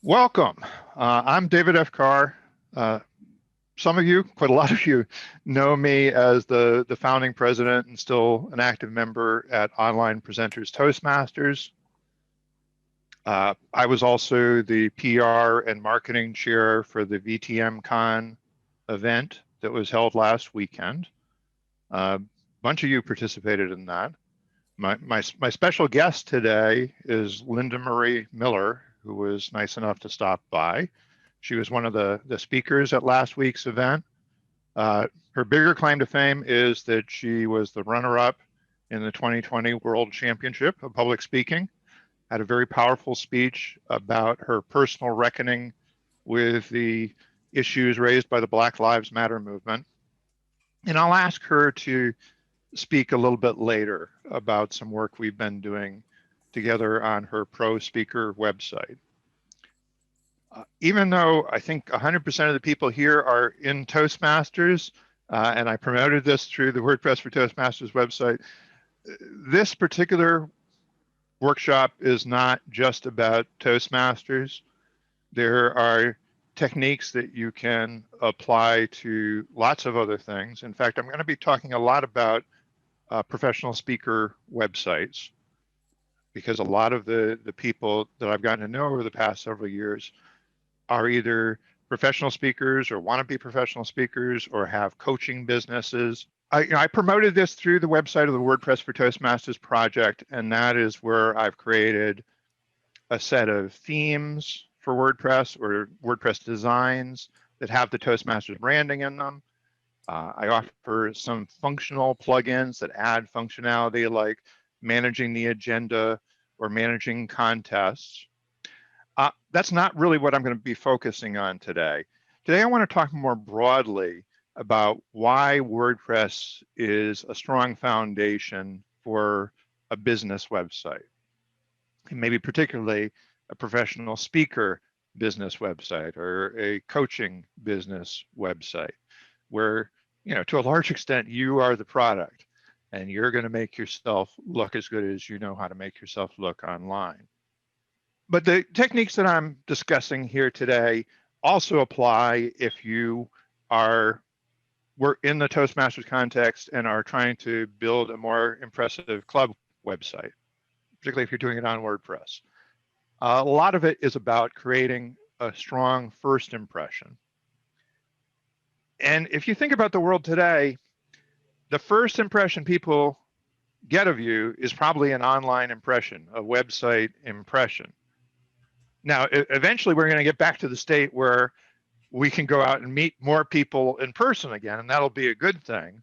Welcome. I'm David F. Carr. Some of you, quite a lot of you, know me as the founding president and still an active member at Online Presenters Toastmasters. I was also the PR and marketing chair for the VTMCon event that was held last weekend. A bunch of you participated in that. My special guest today is Linda Marie Miller, who was nice enough to stop by. She was one of the speakers at last week's event. Her bigger claim to fame is that she was the runner-up in the 2020 World Championship of Public Speaking, had a very powerful speech about her personal reckoning with the issues raised by the Black Lives Matter movement. And I'll ask her to speak a little bit later about some work we've been doing together on her Pro Speaker website. Even though I think 100% of the people here are in Toastmasters, and I promoted this through the WordPress for Toastmasters website, this particular workshop is not just about Toastmasters. There are techniques that you can apply to lots of other things. In fact, I'm going to be talking a lot about professional speaker websites, because a lot of the people that I've gotten to know over the past several years are either professional speakers or want to be professional speakers or have coaching businesses. I promoted this through the website of the WordPress for Toastmasters project, and that is where I've created a set of themes for WordPress or WordPress designs that have the Toastmasters branding in them. I offer some functional plugins that add functionality like managing the agenda or managing contests. That's not really what I'm going to be focusing on today. Today, I want to talk more broadly about why WordPress is a strong foundation for a business website, and maybe particularly a professional speaker business website or a coaching business website, where, to a large extent, you are the product and you're going to make yourself look as good as you know how to make yourself look online. But the techniques that I'm discussing here today also apply if you we're in the Toastmasters context and are trying to build a more impressive club website, particularly if you're doing it on WordPress. A lot of it is about creating a strong first impression. And if you think about the world today, the first impression people get of you is probably an online impression, a website impression. Now, eventually we're going to get back to the state where we can go out and meet more people in person again, and that'll be a good thing.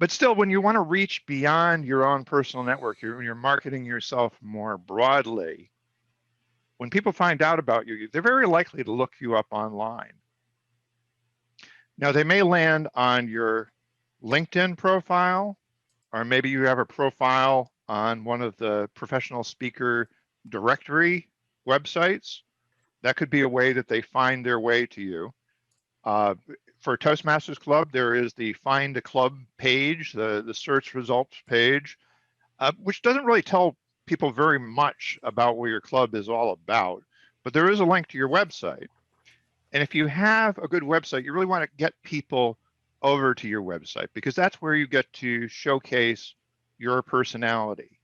But still, when you want to reach beyond your own personal network, you're marketing yourself more broadly, when people find out about you, they're very likely to look you up online. Now, they may land on your LinkedIn profile, or maybe you have a profile on one of the professional speaker directory websites. That could be a way that they find their way to you. For Toastmasters Club, there is the Find a Club page, the search results page, which doesn't really tell people very much about what your club is all about, but there is a link to your website. And if you have a good website, you really want to get people over to your website, because that's where you get to showcase your personality,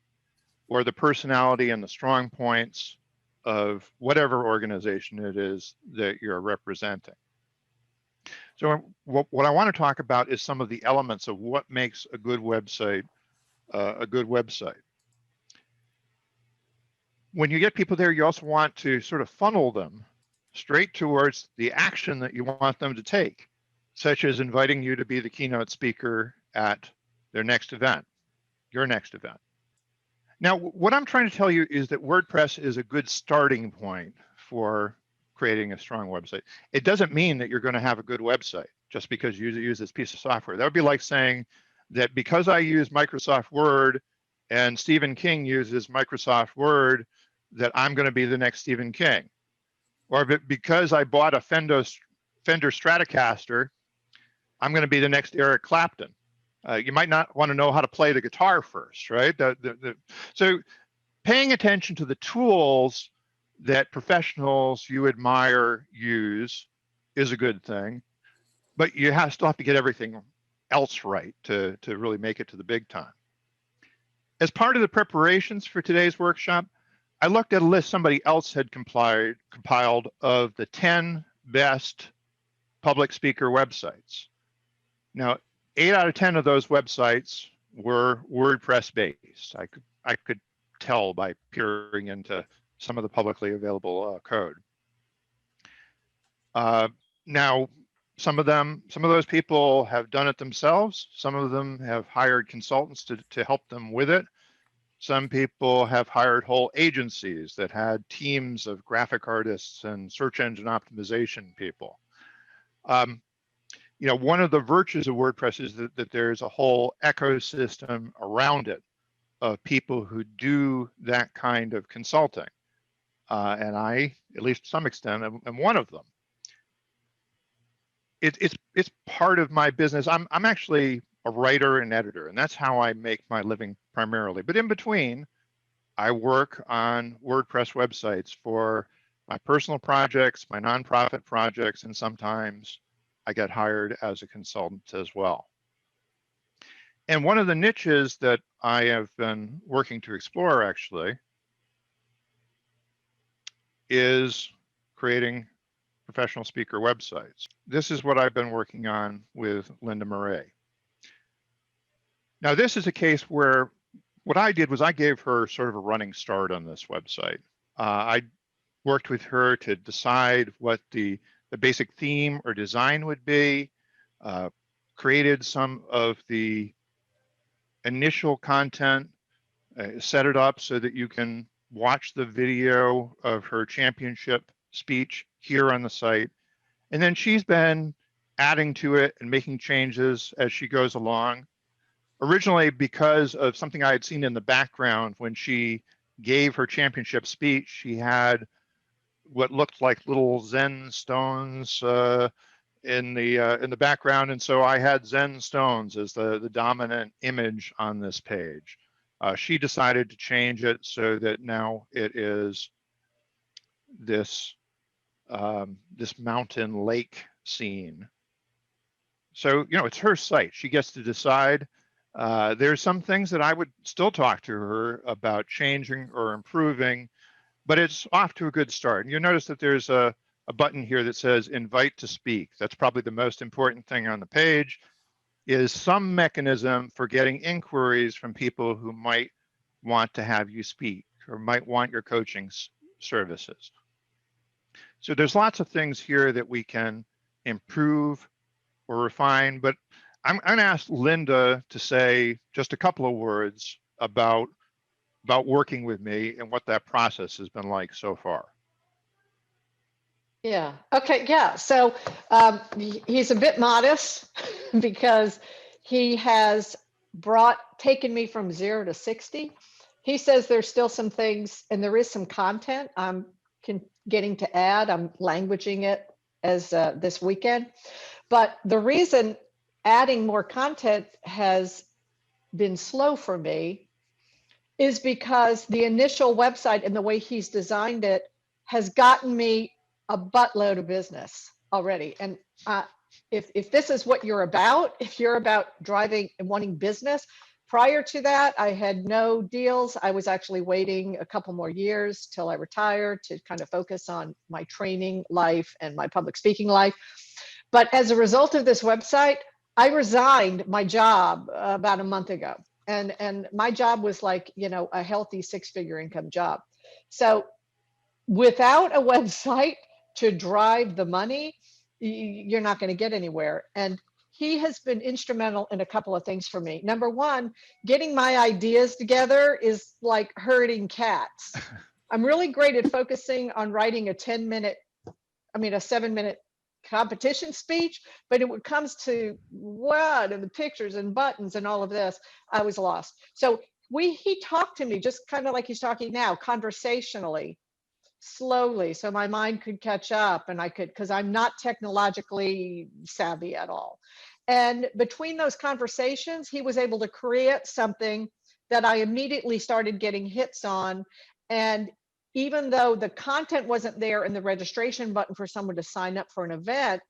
or the personality and the strong points of whatever organization it is that you're representing. So what I want to talk about is some of the elements of what makes a good website a good website. When you get people there, you also want to sort of funnel them straight towards the action that you want them to take, such as inviting you to be the keynote speaker at their next event, your next event. Now, what I'm trying to tell you is that WordPress is a good starting point for creating a strong website. It doesn't mean that you're going to have a good website just because you use this piece of software. That would be like saying that because I use Microsoft Word and Stephen King uses Microsoft Word, that I'm going to be the next Stephen King. Or because I bought a Fender Stratocaster, I'm going to be the next Eric Clapton. You might not want to know how to play the guitar first, right? So paying attention to the tools that professionals you admire use is a good thing, but you still have to get everything else right to really make it to the big time. As part of the preparations for today's workshop, I looked at a list somebody else had compiled of the 10 best public speaker websites. Now, 8 out of 10 of those websites were WordPress based. I could tell by peering into some of the publicly available code. Now, some of those people have done it themselves. Some of them have hired consultants to help them with it. Some people have hired whole agencies that had teams of graphic artists and search engine optimization people. One of the virtues of WordPress is that there's a whole ecosystem around it of people who do that kind of consulting. And I, at least to some extent, am one of them. It's part of my business. I'm actually a writer and editor, and that's how I make my living primarily. But in between, I work on WordPress websites for my personal projects, my nonprofit projects, and sometimes I get hired as a consultant as well. And one of the niches that I have been working to explore actually is creating professional speaker websites. This is what I've been working on with Linda Murray. Now, this is a case where what I did was I gave her sort of a running start on this website. I worked with her to decide what the basic theme or design would be, created some of the initial content, set it up so that you can watch the video of her championship speech here on the site. And then she's been adding to it and making changes as she goes along. Originally, because of something I had seen in the background when she gave her championship speech, she had what looked like little Zen stones in the background, and so I had Zen stones as the dominant image on this page. She decided to change it so that now it is this this mountain lake scene. So it's her site. She gets to decide. There's some things that I would still talk to her about changing or improving, but it's off to a good start. And you'll notice that there's a button here that says invite to speak. That's probably the most important thing on the page, is some mechanism for getting inquiries from people who might want to have you speak or might want your coaching services. So there's lots of things here that we can improve or refine, but I'm going to ask Linda to say just a couple of words about working with me and what that process has been like so far. Yeah. Okay. Yeah. So he's a bit modest because he has taken me from 0 to 60. He says there's still some things, and there is some content I'm getting to add. I'm languaging it as this weekend. But the reason adding more content has been slow for me is because the initial website and the way he's designed it has gotten me a buttload of business already. And if this is what you're about, if you're about driving and wanting business, prior to that, I had no deals. I was actually waiting a couple more years till I retired to kind of focus on my training life and my public speaking life. But as a result of this website, I resigned my job about a month ago. And my job was like, a healthy 6-figure income job. So without a website to drive the money, you're not going to get anywhere. And he has been instrumental in a couple of things for me. Number one, getting my ideas together is like herding cats. I'm really great at focusing on writing a 7-minute competition speech, but when it comes to what and the pictures and buttons and all of this, I was lost. So he talked to me just kind of like he's talking now, conversationally, slowly, so my mind could catch up, and I could, because I'm not technologically savvy at all. And between those conversations, he was able to create something that I immediately started getting hits on. And even though the content wasn't there in the registration button for someone to sign up for an event,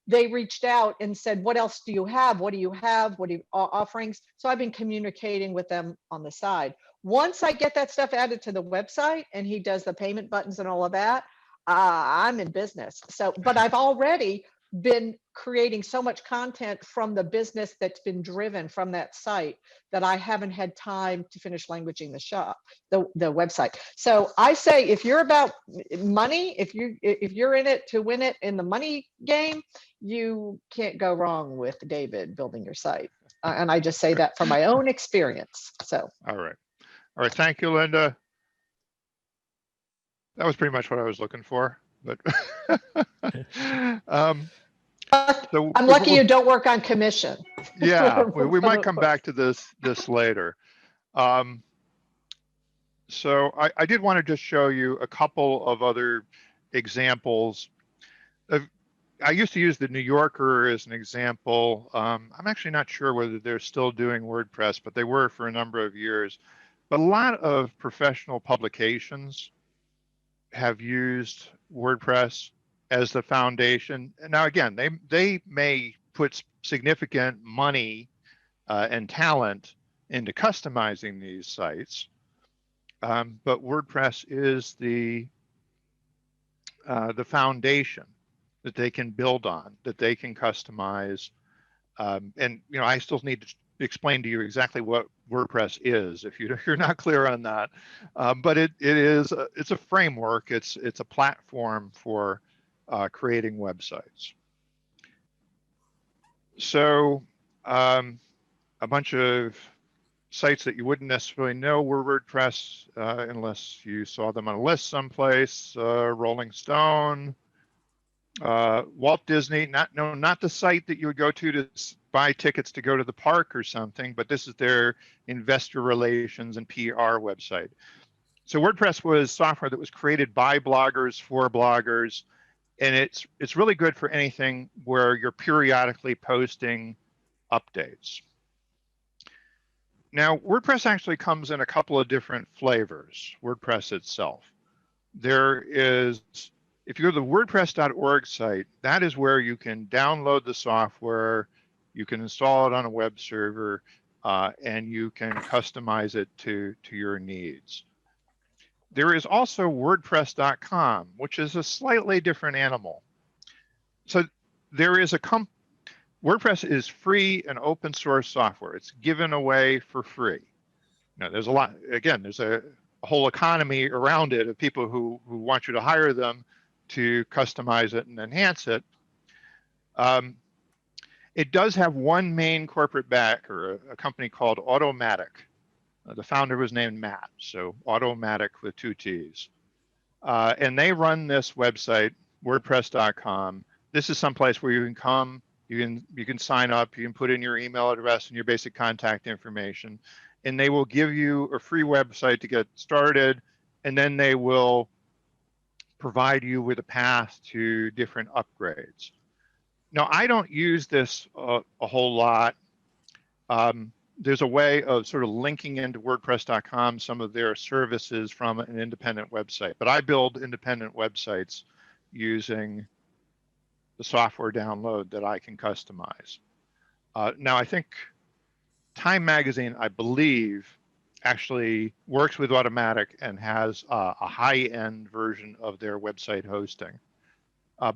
they reached out and said, what else do you have? What do you have? What do you offerings? So I've been communicating with them on the side. Once I get that stuff added to the website and he does the payment buttons and all of that, I'm in business. So, but I've already been creating so much content from the business that's been driven from that site that I haven't had time to finish languaging the shop, the website. So I say, if you're about money, if you're in it to win it in the money game, you can't go wrong with David building your site. And I just say that from my own experience. So. All right. All right. Thank you, Linda. That was pretty much what I was looking for, but so I'm lucky you don't work on commission. Yeah, we might come back to this later. So I did want to just show you a couple of other examples. I used to use the New Yorker as an example. I'm actually not sure whether they're still doing WordPress, but they were for a number of years. But a lot of professional publications have used WordPress as the foundation. Now, again, they may put significant money and talent into customizing these sites, but WordPress is the foundation that they can build on, that they can customize. And I still need to explain to you exactly what WordPress is if you're not clear on that. But it's a framework. It's a platform for creating websites. So a bunch of sites that you wouldn't necessarily know were WordPress unless you saw them on a list someplace. Rolling Stone, Walt Disney, not the site that you would go to buy tickets to go to the park or something, but this is their investor relations and PR website. So WordPress was software that was created by bloggers for bloggers, and it's really good for anything where you're periodically posting updates. Now, WordPress actually comes in a couple of different flavors, WordPress itself. There is, if you go to the WordPress.org site, that is where you can download the software, you can install it on a web server, and you can customize it to your needs. There is also WordPress.com, which is a slightly different animal. So there is WordPress is free and open source software. It's given away for free. Now, there's a lot, again, there's a whole economy around it of people who want you to hire them to customize it and enhance it. It does have one main corporate backer, a company called Automatic. The founder was named Matt, so Automatic with 2 T's. And they run this website, WordPress.com. This is someplace where you can come, you can sign up, you can put in your email address and your basic contact information, and they will give you a free website to get started, and then they will provide you with a path to different upgrades. Now, I don't use this a whole lot. There's a way of sort of linking into WordPress.com some of their services from an independent website, but I build independent websites using the software download that I can customize. Now, I think Time Magazine, I believe, actually works with Automatic and has a high-end version of their website hosting.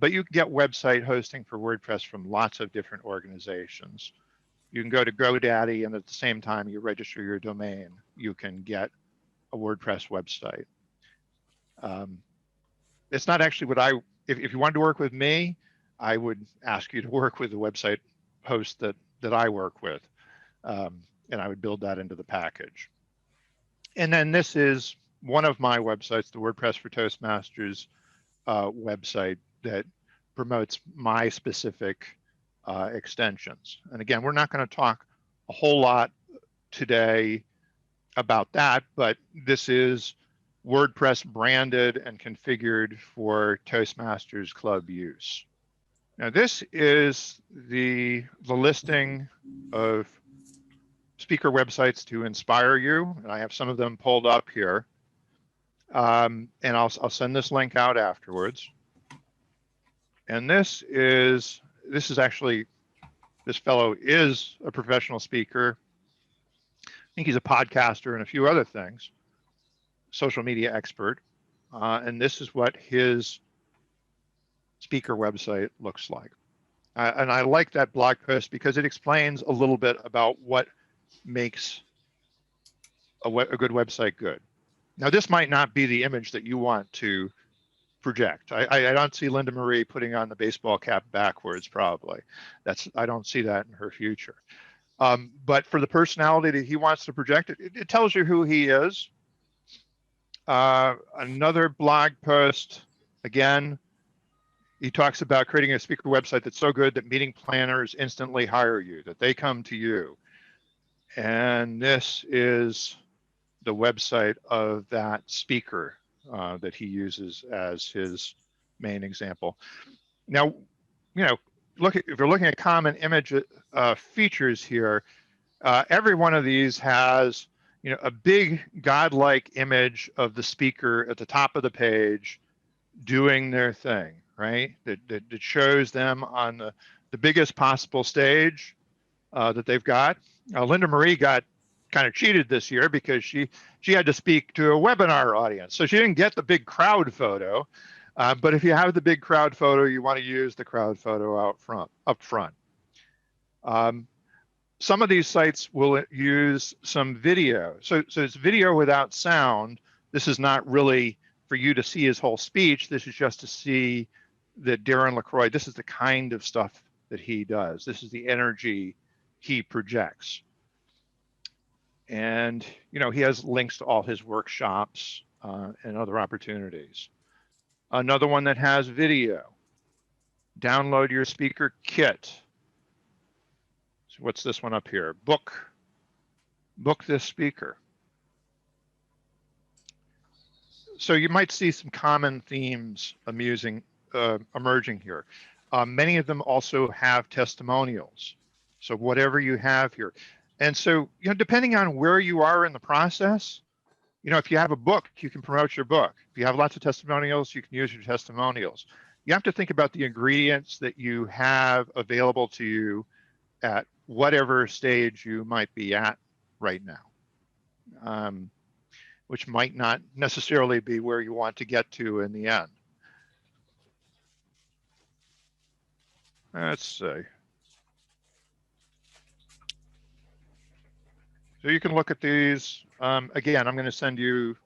But you can get website hosting for WordPress from lots of different organizations. You can go to GoDaddy, and at the same time you register your domain, you can get a WordPress website. It's not actually what if you wanted to work with me, I would ask you to work with the website host that I work with, and I would build that into the package. And then this is one of my websites, the WordPress for Toastmasters website that promotes my specific extensions. And again, we're not going to talk a whole lot today about that, but this is WordPress branded and configured for Toastmasters Club use. Now, this is the listing of speaker websites to inspire you, and I have some of them pulled up here. And I'll send this link out afterwards. And this is actually, this fellow is a professional speaker. I think he's a podcaster and a few other things, social media expert. And this is what his speaker website looks like. And I like that blog post because it explains a little bit about what makes a good website good. Now, this might not be the image that you want to project. I don't see Linda Marie putting on the baseball cap backwards, probably. I don't see that in her future. But for the personality that he wants to project, it tells you who he is. Another blog post, again, he talks about creating a speaker website that's so good that meeting planners instantly hire you, that they come to you. And this is the website of that speaker that he uses as his main example. Now, if you're looking at common image features here, every one of these has, a big godlike image of the speaker at the top of the page doing their thing, right? That shows them on the biggest possible stage that they've got. Linda Marie got kind of cheated this year because she had to speak to a webinar audience, so she didn't get the big crowd photo. But if you have the big crowd photo, you want to use the crowd photo up front. Some of these sites will use some video. So it's video without sound. This is not really for you to see his whole speech. This is just to see that Darren LaCroix, this is the kind of stuff that he does. This is the energy he projects. And, he has links to all his workshops and other opportunities. Another one that has video. Download your speaker kit. So what's this one up here? Book this speaker. So you might see some common themes emerging here. Many of them also have testimonials. So whatever you have here. And so, depending on where you are in the process, if you have a book, you can promote your book. If you have lots of testimonials, you can use your testimonials. You have to think about the ingredients that you have available to you at whatever stage you might be at right now, which might not necessarily be where you want to get to in the end. Let's see. So you can look at these. Again, I'm going to send you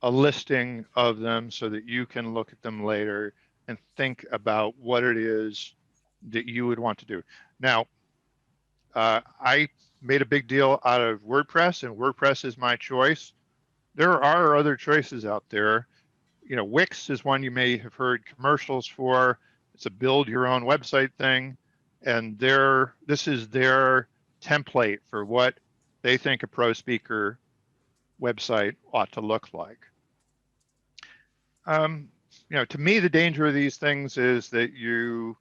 a listing of them so that you can look at them later and think about what it is that you would want to do. Now, I made a big deal out of WordPress, and WordPress is my choice. There are other choices out there. Wix is one you may have heard commercials for. It's a build your own website thing. And this is their template for what they think a pro speaker website ought to look like. To me, the danger of these things is that you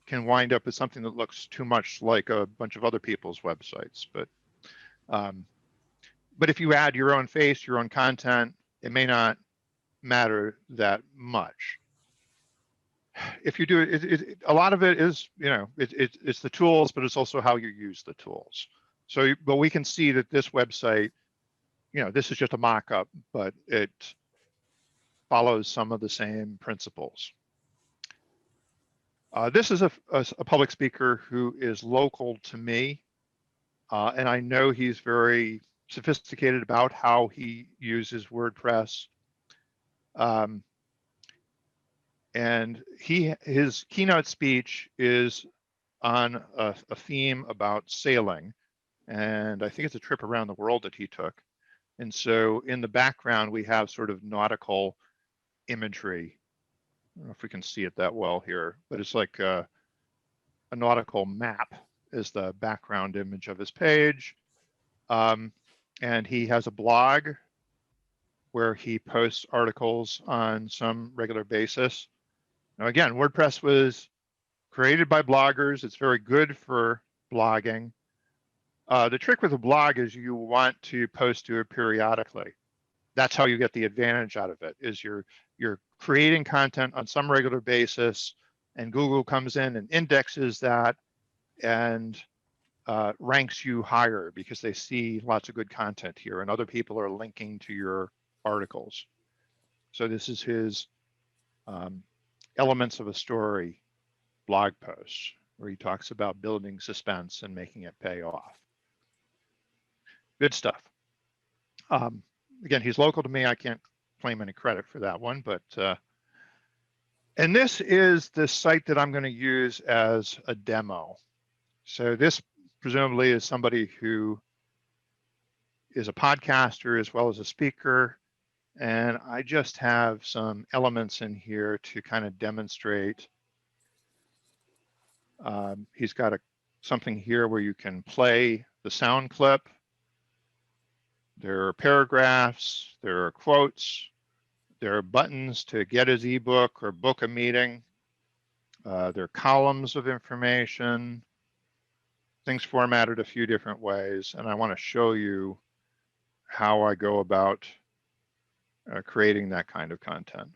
can wind up with something that looks too much like a bunch of other people's websites. But if you add your own face, your own content, it may not matter that much. If you do it, a lot of it is, it's the tools, but it's also how you use the tools. So, but we can see that this website, this is just a mock-up, but it follows some of the same principles. This is a public speaker who is local to me, and I know he's very sophisticated about how he uses WordPress. And his keynote speech is on a theme about sailing, and I think it's a trip around the world that he took. And so in the background, we have sort of nautical imagery. I don't know if we can see it that well here, but it's like a nautical map is the background image of his page. And he has a blog where he posts articles on some regular basis. Now, again, WordPress was created by bloggers. It's very good for blogging. The trick with a blog is you want to post to it periodically. that's how you get the advantage out of it, is you're creating content on some regular basis, and Google comes in and indexes that and ranks you higher because they see lots of good content here, and other people are linking to your articles. So this is his elements of a story blog post, where he talks about building suspense and making it pay off. Good stuff. Again, he's local to me. I can't claim any credit for that one, but and this is the site that I'm going to use as a demo. So this presumably is somebody who is a podcaster as well as a speaker. And I just have some elements in here to kind of demonstrate. He's got something here where you can play the sound clip. There are paragraphs, there are quotes, there are buttons to get his ebook or book a meeting. There are columns of information, things formatted a few different ways. And I want to show you how I go about creating that kind of content,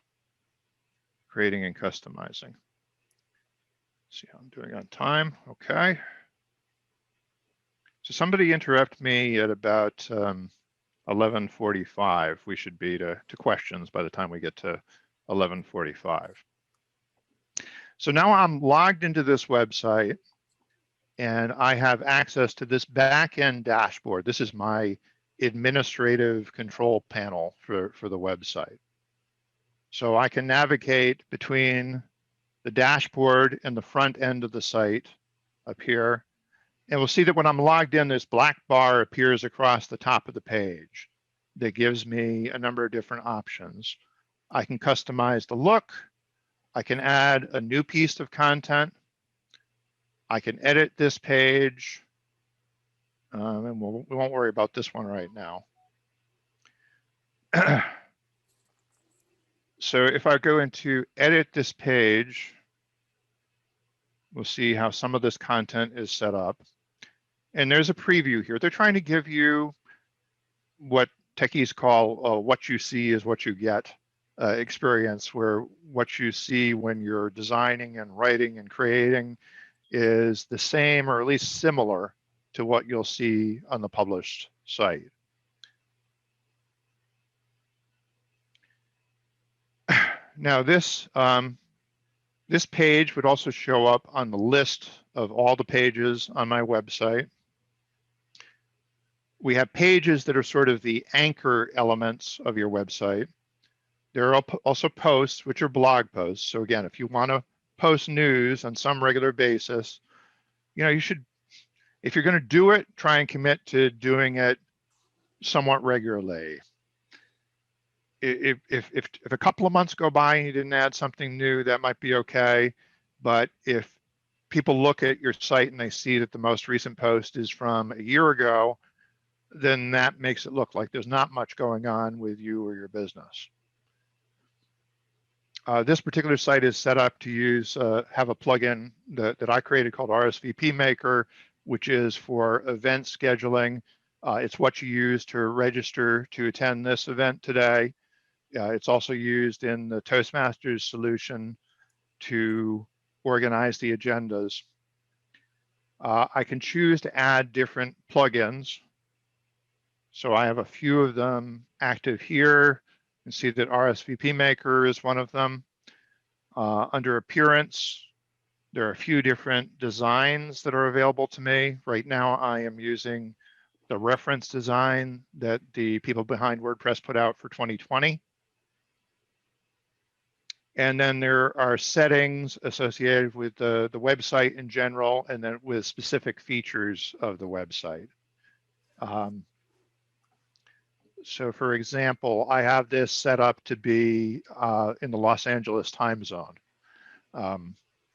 creating and customizing. Let's see how I'm doing on time. Okay. So somebody interrupt me at about 11:45. We should be to questions by the time we get to 11:45. So now I'm logged into this website, and I have access to this back-end dashboard. This is my administrative control panel for the website. So I can navigate between the dashboard and the front end of the site up here. And we'll see that when I'm logged in, this black bar appears across the top of the page that gives me a number of different options. I can customize the look. I can add a new piece of content. I can edit this page. And we won't worry about this one right now. So if I go into edit this page, we'll see how some of this content is set up. And there's a preview here. They're trying to give you what techies call what you see is what you get experience, where what you see when you're designing and writing and creating is the same or at least similar to what you'll see on the published site. Now this page would also show up on the list of all the pages on my website. We have pages that are sort of the anchor elements of your website. There are also posts, which are blog posts. So again, if you want to post news on some regular basis, you should, if you're going to do it, try and commit to doing it somewhat regularly. If a couple of months go by and you didn't add something new, that might be okay. But if people look at your site and they see that the most recent post is from a year ago, then that makes it look like there's not much going on with you or your business. This particular site is set up to have a plugin that I created called RSVP Maker, which is for event scheduling. It's what you use to register to attend this event today. It's also used in the Toastmasters solution to organize the agendas. I can choose to add different plugins. So I have a few of them active here. You can see that RSVP Maker is one of them. Under Appearance, there are a few different designs that are available to me. Right now, I am using the reference design that the people behind WordPress put out for 2020. And then there are settings associated with the website in general, and then with specific features of the website. So for example, I have this set up to be in the Los Angeles time zone.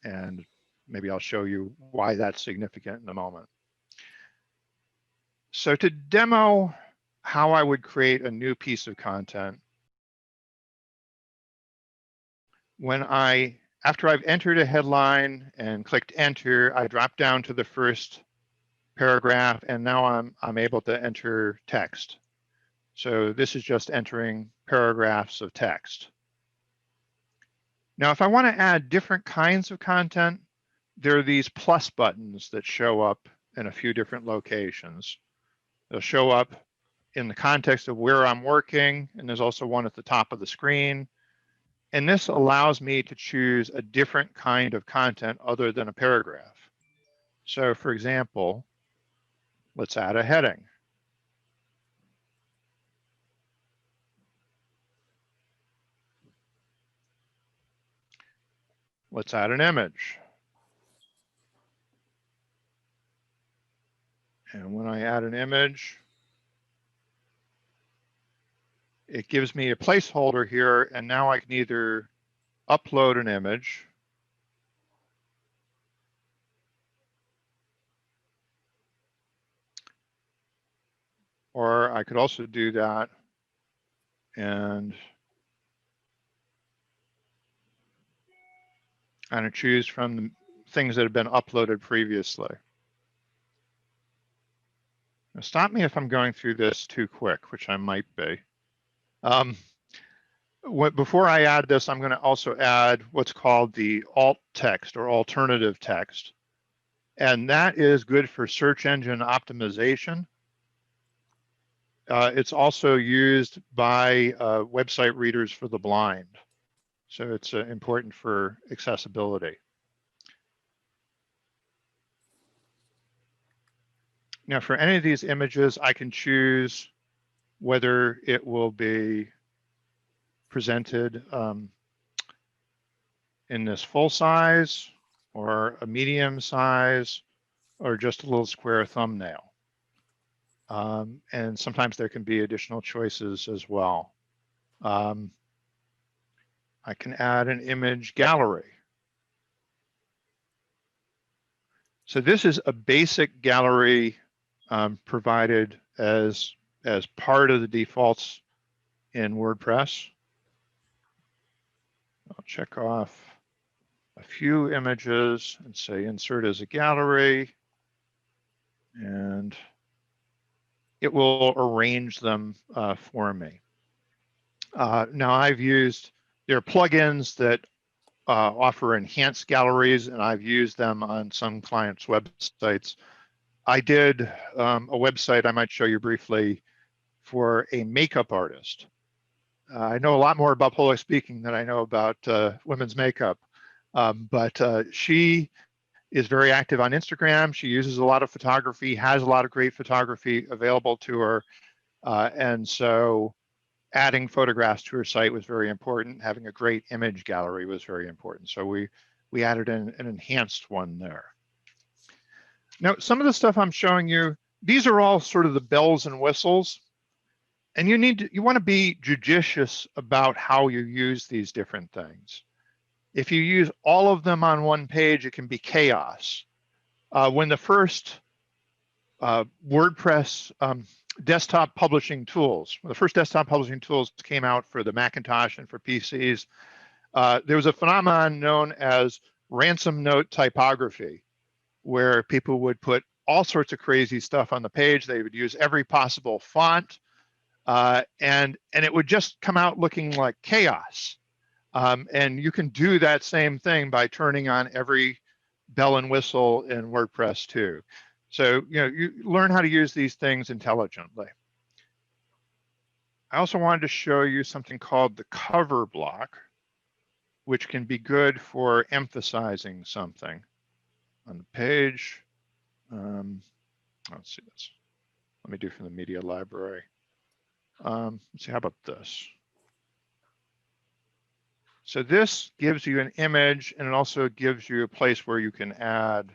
And maybe I'll show you why that's significant in a moment. So to demo how I would create a new piece of content, after I've entered a headline and clicked enter, I drop down to the first paragraph, and now I'm able to enter text. So this is just entering paragraphs of text. Now, if I want to add different kinds of content, there are these plus buttons that show up in a few different locations. They'll show up in the context of where I'm working, and there's also one at the top of the screen. And this allows me to choose a different kind of content other than a paragraph. So for example, let's add a heading. Let's add an image. And when I add an image, it gives me a placeholder here, and now I can either upload an image or I could also do that and kind of choose from the things that have been uploaded previously. Now stop me if I'm going through this too quick, which I might be. Before I add this, I'm going to also add what's called the alt text or alternative text. And that is good for search engine optimization. It's also used by website readers for the blind. So it's important for accessibility. Now for any of these images, I can choose whether it will be presented in this full size or a medium size or just a little square thumbnail. And sometimes there can be additional choices as well. I can add an image gallery. So this is a basic gallery provided as part of the defaults in WordPress. I'll check off a few images and say insert as a gallery, and it will arrange them for me. Now there are plugins that offer enhanced galleries, and I've used them on some clients' websites. I did a website I might show you briefly for a makeup artist. I know a lot more about public speaking than I know about women's makeup, but she is very active on Instagram. She uses a lot of photography, has a lot of great photography available to her. And so adding photographs to her site was very important. Having a great image gallery was very important. So we added an enhanced one there. Now, some of the stuff I'm showing you, these are all sort of the bells and whistles. And you want to be judicious about how you use these different things. If you use all of them on one page, it can be chaos. When the first WordPress desktop publishing tools, when the first desktop publishing tools came out for the Macintosh and for PCs, there was a phenomenon known as ransom note typography, where people would put all sorts of crazy stuff on the page. They would use every possible font, and it would just come out looking like chaos. And you can do that same thing by turning on every bell and whistle in WordPress too. So, you learn how to use these things intelligently. I also wanted to show you something called the cover block, which can be good for emphasizing something on the page. Let's see this. Let me do from the media library. Let's see, how about this? So this gives you an image, and it also gives you a place where you can add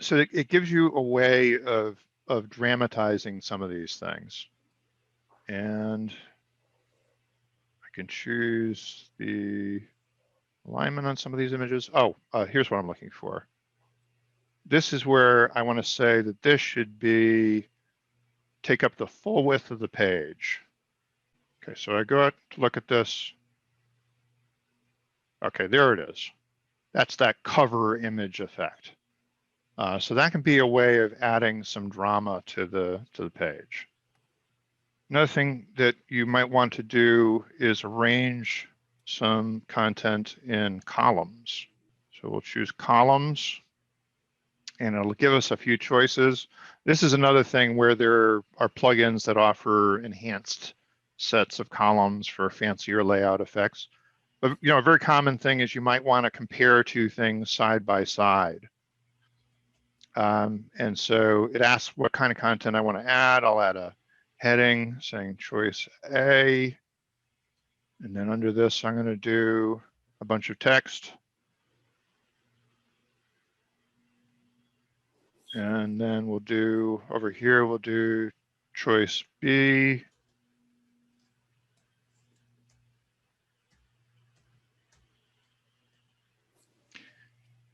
so it gives you a way of dramatizing some of these things. And I can choose the alignment on some of these images. Oh, here's what I'm looking for. This is where I want to say that this should take up the full width of the page. Okay, so I go out to look at this. Okay, there it is. That's that cover image effect. So that can be a way of adding some drama to the page. Another thing that you might want to do is arrange some content in columns. So we'll choose columns, and it'll give us a few choices. This is another thing where there are plugins that offer enhanced sets of columns for fancier layout effects. But a very common thing is you might want to compare two things side by side. And so it asks what kind of content I want to add. I'll add a heading saying choice A. And then under this, I'm going to do a bunch of text. And then we'll do over here, we'll do choice B.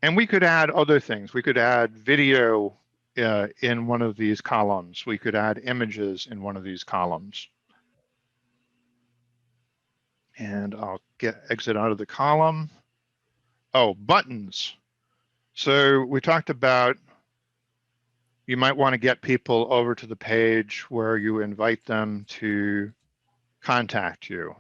And we could add other things. We could add video in one of these columns. We could add images in one of these columns. And I'll exit out of the column. Oh, buttons. So we talked about you might want to get people over to the page where you invite them to contact you.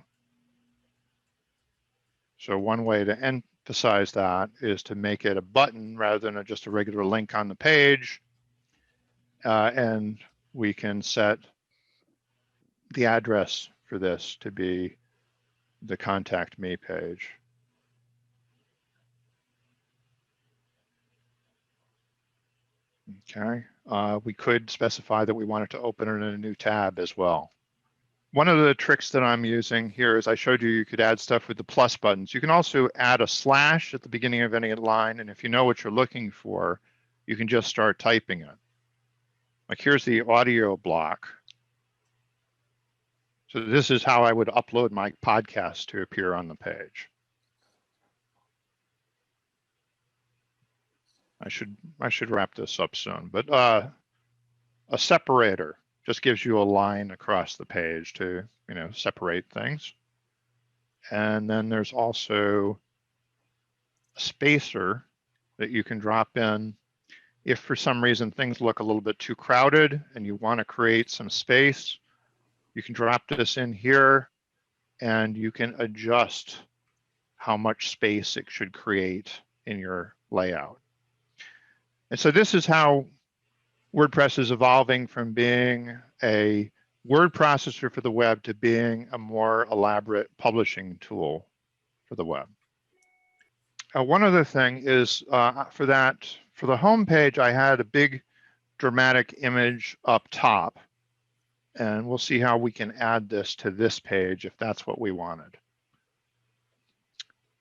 So one way to emphasize that is to make it a button rather than just a regular link on the page. And we can set the address for this to be the Contact Me page. Okay, we could specify that we want it to open in a new tab as well. One of the tricks that I'm using here is I showed you could add stuff with the plus buttons. You can also add a slash at the beginning of any line, and if you know what you're looking for, you can just start typing it. Like here's the audio block. So this is how I would upload my podcast to appear on the page. I should wrap this up soon, but a separator just gives you a line across the page to separate things. And then there's also a spacer that you can drop in if for some reason things look a little bit too crowded and you want to create some space. You can drop this in here and you can adjust how much space it should create in your layout. And so this is how WordPress is evolving from being a word processor for the web to being a more elaborate publishing tool for the web. One other thing is for the home page, I had a big dramatic image up top, and we'll see how we can add this to this page if that's what we wanted.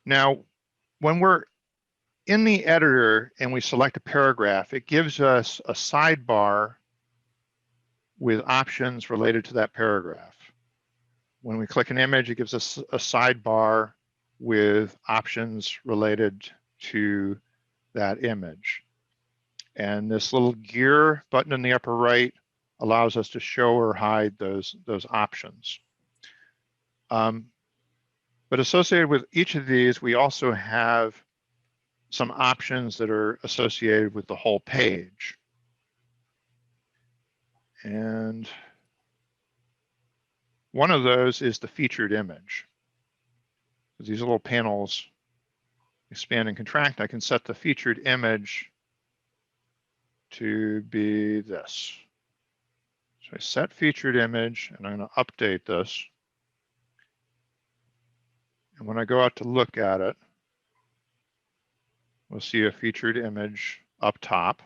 Now, when we're in the editor and we select a paragraph, it gives us a sidebar with options related to that paragraph. When we click an image, it gives us a sidebar with options related to that image. And this little gear button in the upper right allows us to show or hide those options. But associated with each of these, we also have some options that are associated with the whole page. And one of those is the featured image. These little panels expand and contract. I can set the featured image to be this. So I set featured image, and I'm going to update this. And when I go out to look at it, we'll see a featured image up top.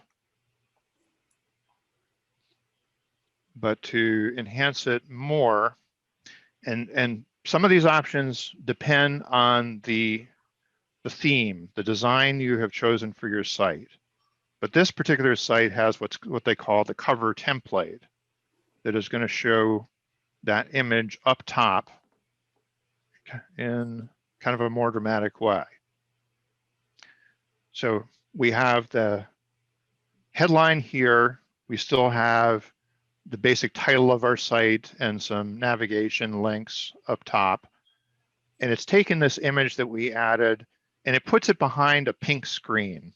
But to enhance it more, and some of these options depend on the theme, the design you have chosen for your site. But this particular site has what they call the cover template that is going to show that image up top in kind of a more dramatic way. So we have the headline here. We still have the basic title of our site and some navigation links up top. And it's taken this image that we added and it puts it behind a pink screen.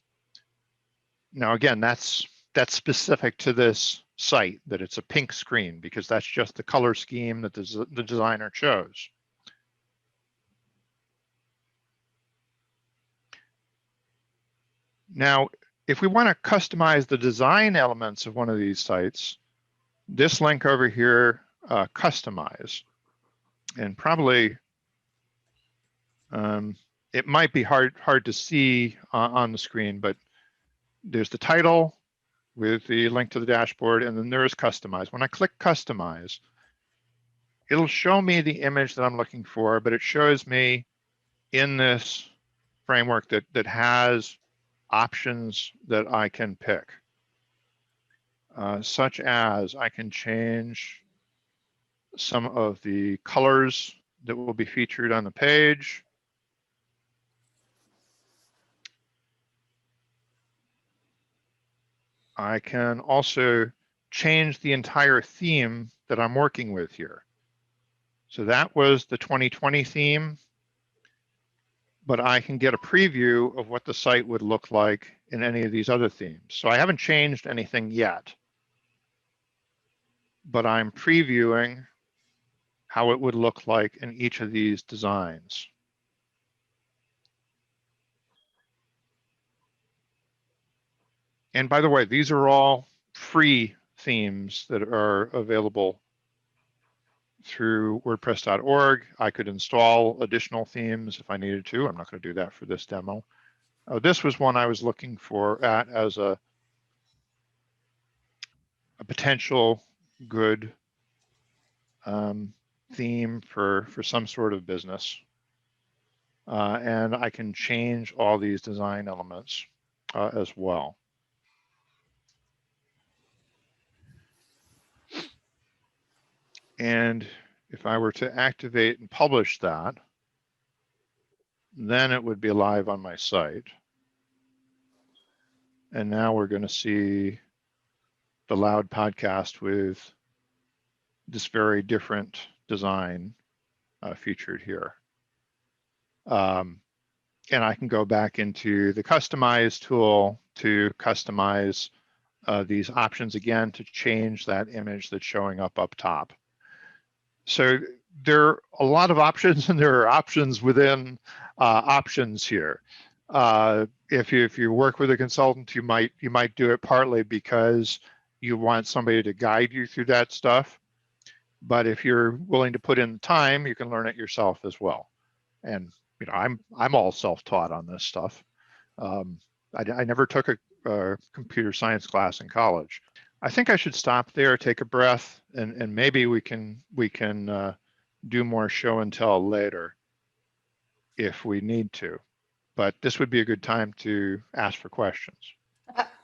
Now, again, that's specific to this site, that it's a pink screen, because that's just the color scheme that the designer chose. Now, if we want to customize the design elements of one of these sites, this link over here, customize, and probably it might be hard to see on the screen, but there's the title with the link to the dashboard, and then there's customize. When I click customize, it'll show me the image that I'm looking for, but it shows me in this framework that has options that I can pick, such as I can change some of the colors that will be featured on the page. I can also change the entire theme that I'm working with here. So that was the 2020 theme, but I can get a preview of what the site would look like in any of these other themes. So I haven't changed anything yet, but I'm previewing how it would look like in each of these designs. And by the way, these are all free themes that are available through WordPress.org. I could install additional themes if I needed to. I'm not going to do that for this demo. This was one I was looking for as a potential good theme for some sort of business. And I can change all these design elements as well. And if I were to activate and publish that, then it would be live on my site. And now we're going to see the Loud podcast with this very different design featured here. And I can go back into the customize tool to customize these options again to change that image that's showing up top. So there are a lot of options, and there are options within options here. If you work with a consultant, you might do it partly because you want somebody to guide you through that stuff. But if you're willing to put in time, you can learn it yourself as well. And you know, I'm all self-taught on this stuff. I never took a computer science class in college. I think I should stop there, take a breath, and maybe we can do more show and tell later if we need to. But this would be a good time to ask for questions.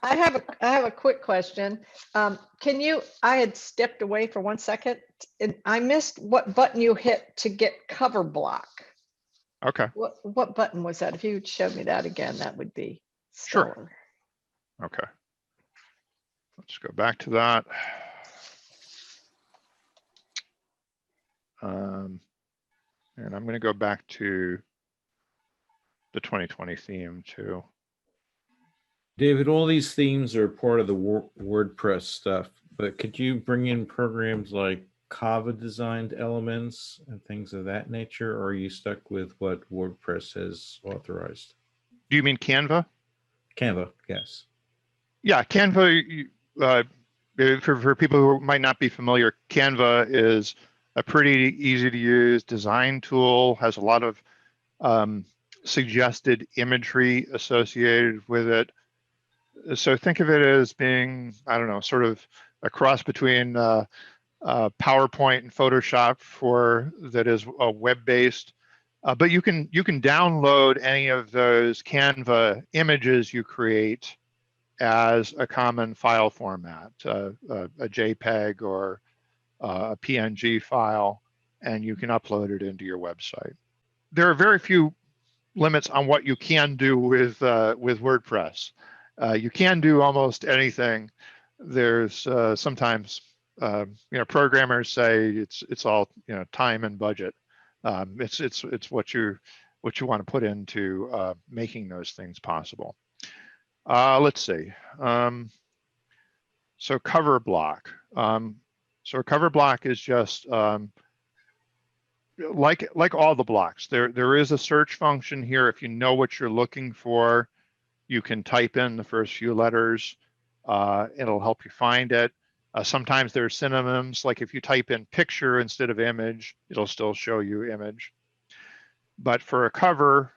I have a quick question. Can you? I had stepped away for 1 second, and I missed what button you hit to get cover block. Okay. What button was that? If you showed me that again, that would be stellar. Sure. Okay. Let's go back to that. And I'm going to go back to the 2020 theme too. David, all these themes are part of the WordPress stuff, but could you bring in programs like Kava designed elements and things of that nature, or are you stuck with what WordPress has authorized? Do you mean Canva? Canva, yes. Yeah, Canva, for people who might not be familiar, Canva is a pretty easy to use design tool, has a lot of suggested imagery associated with it. So think of it as being, I don't know, sort of a cross between PowerPoint and Photoshop that is web-based. But you can download any of those Canva images you create as a common file format, a JPEG or a PNG file, and you can upload it into your website. There are very few limits on what you can do with WordPress. You can do almost anything. There's sometimes programmers say it's all time and budget. It's what you what you want to put into making those things possible. Let's see. So cover block. So a cover block is just like all the blocks. There is a search function here. If you know what you're looking for, you can type in the first few letters. It'll help you find it. Sometimes there are synonyms, like if you type in picture instead of image, it'll still show you image. But for a cover,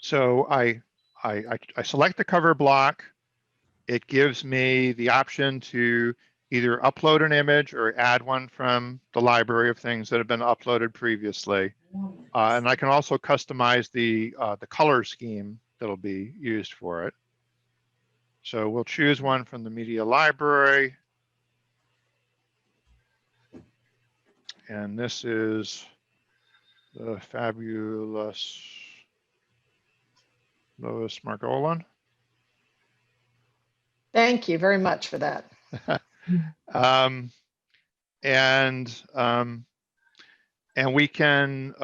so I select the cover block. It gives me the option to either upload an image or add one from the library of things that have been uploaded previously. And I can also customize the color scheme that'll be used for it. So we'll choose one from the media library. And this is the fabulous Lois Margolin. Thank you very much for that. And we can,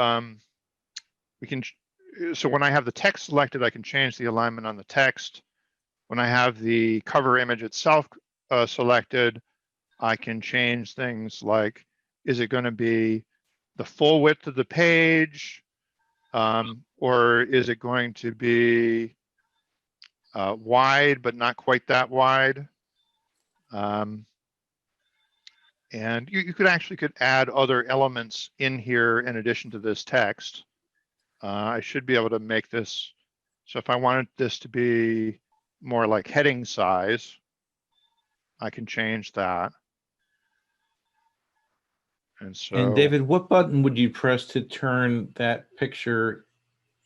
so when I have the text selected, I can change the alignment on the text. When I have the cover image itself selected, I can change things like, is it going to be the full width of the page? Or is it going to be wide, but not quite that wide? And you could add other elements in here in addition to this text. I should be able to make this, so if I wanted this to be more like heading size, I can change that. And David, what button would you press to turn that picture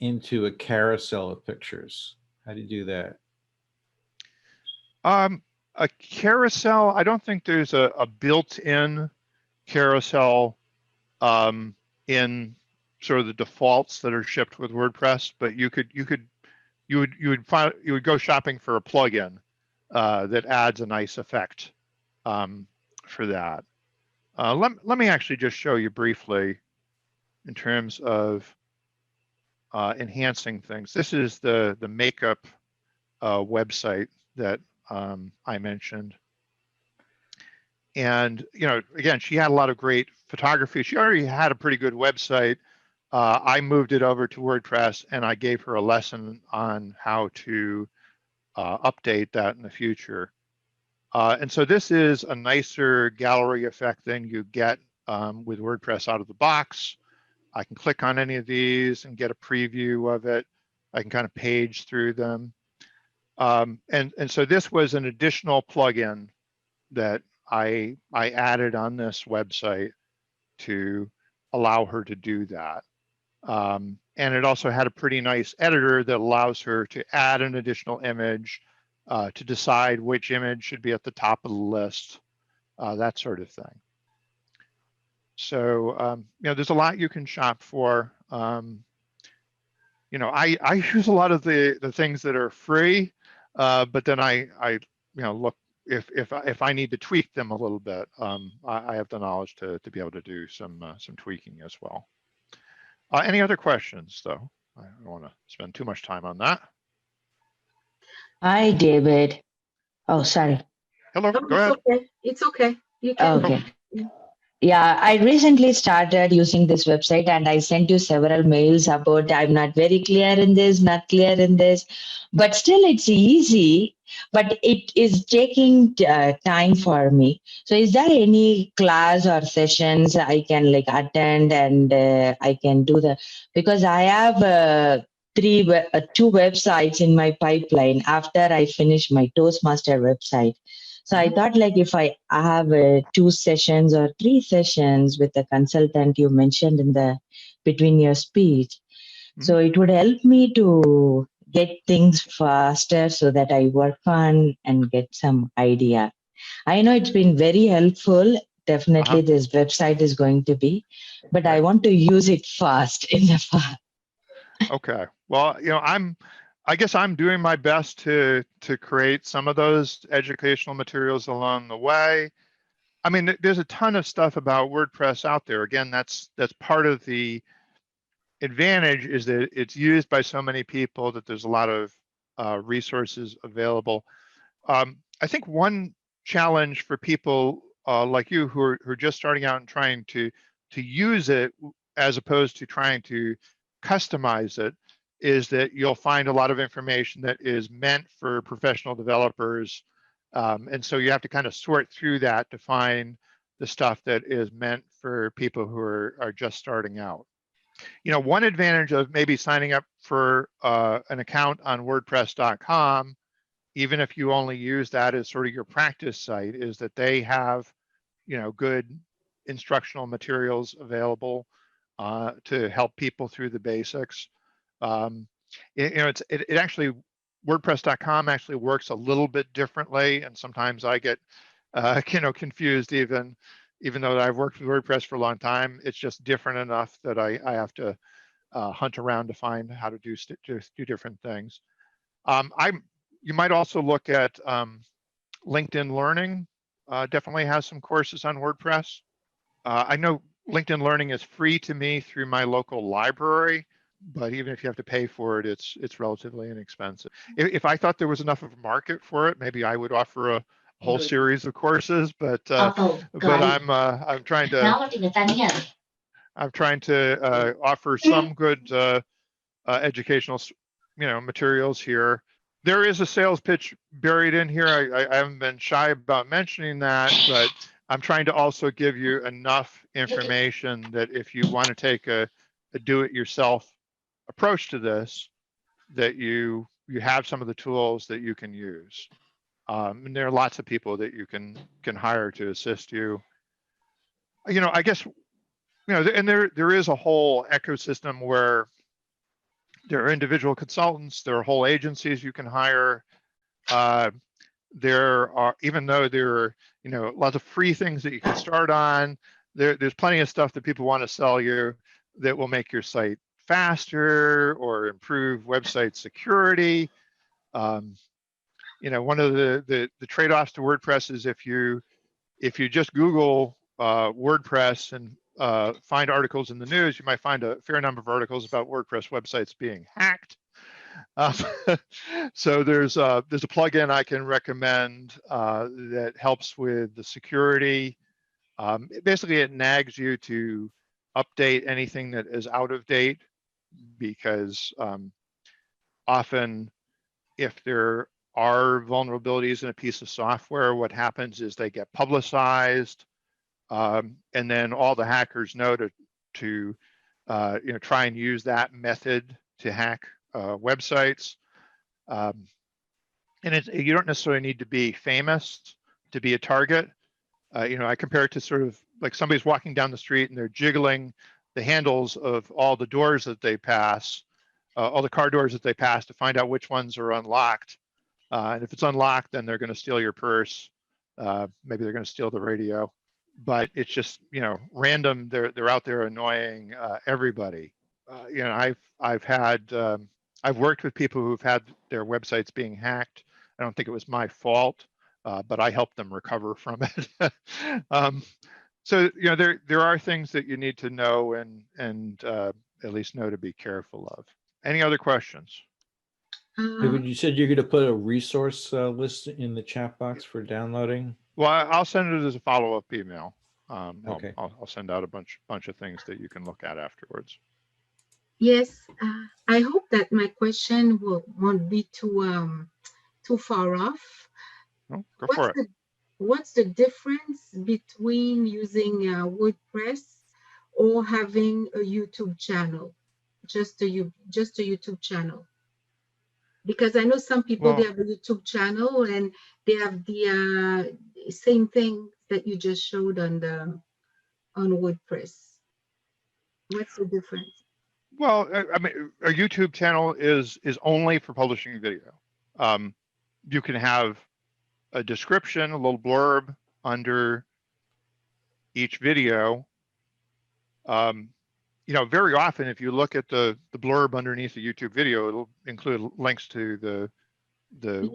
into a carousel of pictures? How do you do that? A carousel, I don't think there's a built-in carousel in sort of the defaults that are shipped with WordPress, but you would go shopping for a plugin that adds a nice effect for that. Let me actually just show you briefly in terms of enhancing things. This is the makeup website that I mentioned. And, again, she had a lot of great photography. She already had a pretty good website. I moved it over to WordPress and I gave her a lesson on how to update that in the future. And so this is a nicer gallery effect than you get with WordPress out of the box. I can click on any of these and get a preview of it. I can kind of page through them. And so this was an additional plugin that I added on this website to allow her to do that. And it also had a pretty nice editor that allows her to add an additional image, to decide which image should be at the top of the list, that sort of thing. So, there's a lot you can shop for. I use a lot of the things that are free, but then I look if I need to tweak them a little bit. I have the knowledge to be able to do some tweaking as well. Any other questions, though? I don't want to spend too much time on that. Hi, David. Oh, sorry. Hello, No, go ahead. okay. It's okay. You can. Okay. Yeah, I recently started using this website and I sent you several mails about I'm not very clear in this, not clear in this, but still it's easy, but it is taking time for me. So is there any class or sessions I can attend and I can do because I have two websites in my pipeline after I finish my Toastmaster website. So I thought if I have 2 sessions or 3 sessions with the consultant you mentioned between your speech, so it would help me to get things faster so that I work on and get some idea. I know it's been very helpful. Definitely this website is going to be, but I want to use it fast in the fast. Okay. Well, I guess I'm doing my best to create some of those educational materials along the way. I mean, there's a ton of stuff about WordPress out there. Again, that's part of the advantage is that it's used by so many people that there's a lot of resources available. I think one challenge for people like you who are just starting out and trying to use it as opposed to trying to customize it is that you'll find a lot of information that is meant for professional developers. And so you have to kind of sort through that to find the stuff that is meant for people who are just starting out. You know, one advantage of maybe signing up for an account on WordPress.com, even if you only use that as sort of your practice site, is that they have, you know, good instructional materials available to help people through the basics. You know, it actually, WordPress.com actually works a little bit differently, and sometimes I get you know, confused even though I've worked with WordPress for a long time. It's just different enough that I have to hunt around to find how to do different things. You might also look at LinkedIn Learning. Definitely has some courses on WordPress. I know LinkedIn Learning is free to me through my local library, but even if you have to pay for it, it's relatively inexpensive. If I thought there was enough of a market for it, maybe I would offer a whole series of courses. But I'm trying to offer some good educational, you know, materials here. There is a sales pitch buried in here. I haven't been shy about mentioning that, but I'm trying to also give you enough information that if you want to take a do-it-yourself approach to this, that you have some of the tools that you can use. And there are lots of people that you can hire to assist you. You know, I guess, you know, and there is a whole ecosystem where there are individual consultants, there are whole agencies you can hire. There are, even though there are, you know, lots of free things that you can start on, there's plenty of stuff that people want to sell you that will make your site faster or improve website security. You know, one of the trade-offs to WordPress is if you just Google WordPress and find articles in the news, you might find a fair number of articles about WordPress websites being hacked. So there's a plugin I can recommend that helps with the security. Basically, it nags you to update anything that is out of date, because often if there are vulnerabilities in a piece of software, what happens is they get publicized, and then all the hackers know to you know, try and use that method to hack websites. And you don't necessarily need to be famous to be a target. You know, I compare it to sort of like somebody's walking down the street and they're jiggling the handles of all the doors that they pass, all the car doors that they pass, to find out which ones are unlocked. And if it's unlocked, then they're going to steal your purse. Maybe they're going to steal the radio. But it's just, you know, random. They're out there annoying everybody. You know, I've worked with people who've had their websites being hacked. I don't think it was my fault, but I helped them recover from it. So, you know, there are things that you need to know and at least know to be careful of. Any other questions? David, you said you're going to put a resource list in the chat box for downloading. Well, I'll send it as a follow-up email. Okay. I'll send out a bunch of things that you can look at afterwards. Yes, I hope that my question won't be too far off. Oh, go for it. What's the difference between using WordPress or having a YouTube channel, just a YouTube channel? Because I know some people, they have a YouTube channel and they have the same thing that you just showed on WordPress. What's the difference? Well, I mean, a YouTube channel is only for publishing video. You can have a description, a little blurb under each video. You know, very often, if you look at the blurb underneath the YouTube video, it'll include links to the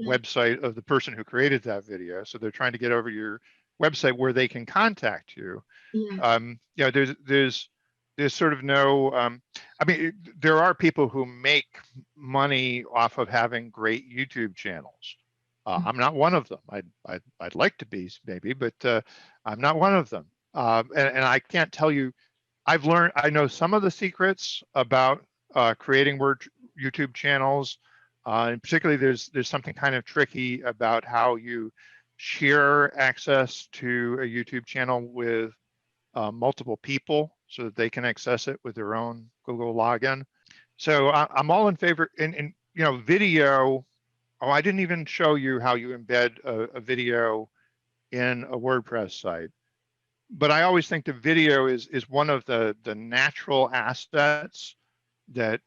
website of the person who created that video. So they're trying to get over your website where they can contact you. Yeah. You know, there's there's sort of no, I mean, there are people who make money off of having great YouTube channels. I'm not one of them. I'd like to be maybe, but I'm not one of them. And I can't tell you, I know some of the secrets about creating YouTube channels. And particularly there's something kind of tricky about how you share access to a YouTube channel with multiple people so that they can access it with their own Google login. So I'm all in favor. And you know, video. Oh, I didn't even show you how you embed a video in a WordPress site. But I always think the video is one of the natural assets that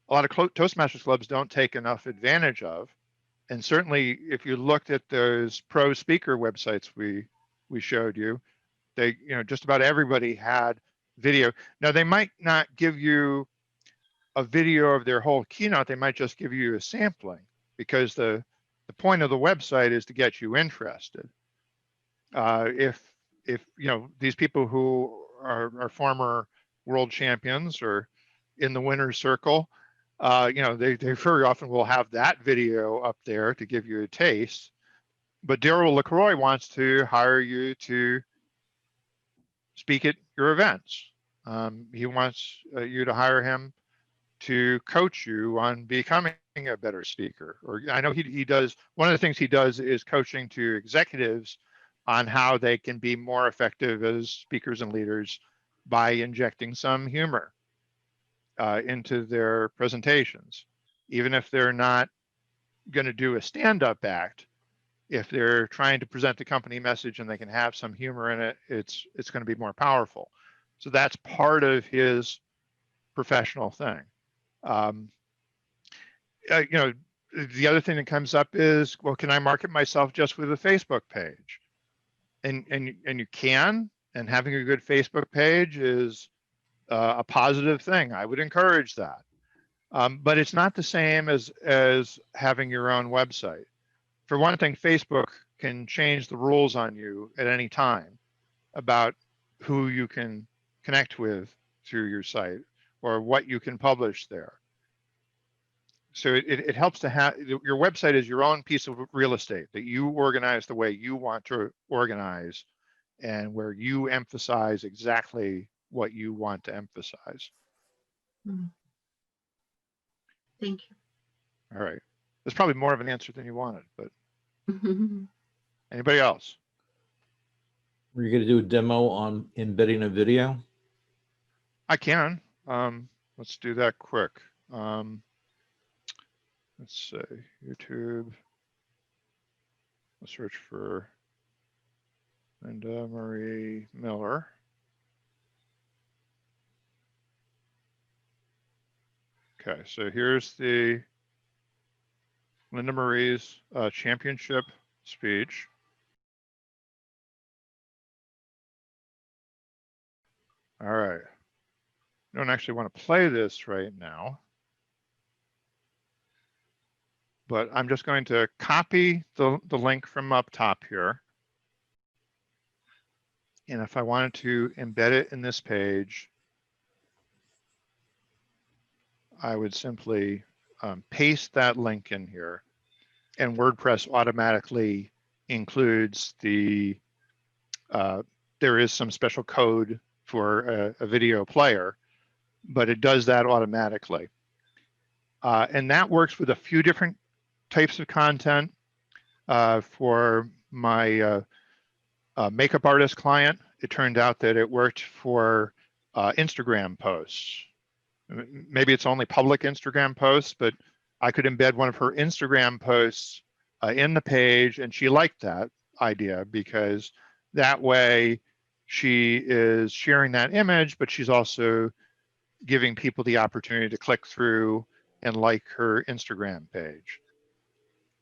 a lot of Toastmasters clubs don't take enough advantage of. And certainly, if you looked at those pro speaker websites we showed you, they, you know, just about everybody had video. Now they might not give you a video of their whole keynote. They might just give you a sampling, because the point of the website is to get you interested. If you know, these people who are former world champions or in the winner's circle, you know, they very often will have that video up there to give you a taste. But Daryl LaCroix wants to hire you to speak at your events. He wants you to hire him to coach you on becoming a better speaker. Or I know he does, one of the things he does is coaching to executives on how they can be more effective as speakers and leaders by injecting some humor into their presentations. Even if they're not going to do a stand-up act, if they're trying to present the company message and they can have some humor in it, it's going to be more powerful. So that's part of his professional thing. You know, the other thing that comes up is, well, can I market myself just with a Facebook page? And you can, and having a good Facebook page is a positive thing. I would encourage that. But it's not the same as having your own website. For one thing, Facebook can change the rules on you at any time about who you can connect with through your site or what you can publish there. So it helps to have, your website is your own piece of real estate that you organize the way you want to organize, and where you emphasize exactly what you want to emphasize. Thank you. All right. That's probably more of an answer than you wanted, but anybody else? Were you going to do a demo on embedding a video? I can. Let's do that quick. Let's say YouTube. Let's search for Linda Marie Miller. Okay, so here's the Linda Marie's championship speech. All right. I don't actually want to play this right now, but I'm just going to copy the link from up top here. And if I wanted to embed it in this page, I would simply paste that link in here, and WordPress automatically includes the, there is some special code for a video player, but it does that automatically. And that works with a few different types of content. For my makeup artist client, it turned out that it worked for Instagram posts. Maybe it's only public Instagram posts, but I could embed one of her Instagram posts in the page, and she liked that idea because that way she is sharing that image, but she's also giving people the opportunity to click through and like her Instagram page.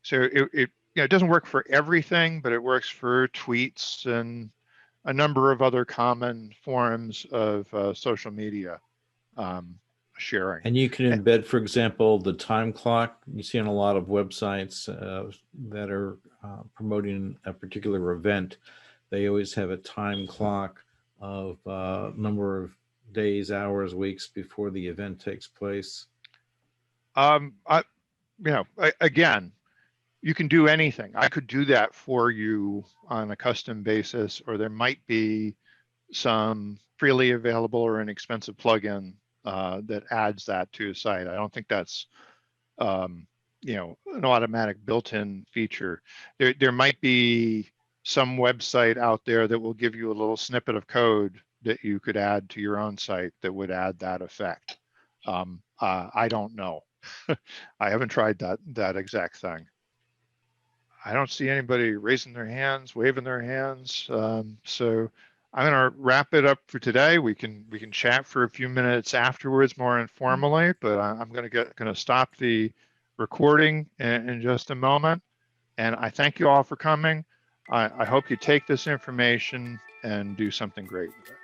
So it you know, it doesn't work for everything, but it works for tweets and a number of other common forms of social media sharing. And you can embed, for example, the time clock. You see on a lot of websites that are promoting a particular event. They always have a time clock of number of days, hours, weeks before the event takes place? Again, you can do anything. I could do that for you on a custom basis, or there might be some freely available or inexpensive plugin that adds that to a site. I don't think that's an automatic built-in feature. There might be some website out there that will give you a little snippet of code that you could add to your own site that would add that effect. I don't know. I haven't tried that exact thing. I don't see anybody raising their hands, waving their hands. So I'm going to wrap it up for today. We can chat for a few minutes afterwards, more informally. But I'm going to stop the recording in just a moment. And I thank you all for coming. I hope you take this information and do something great with it.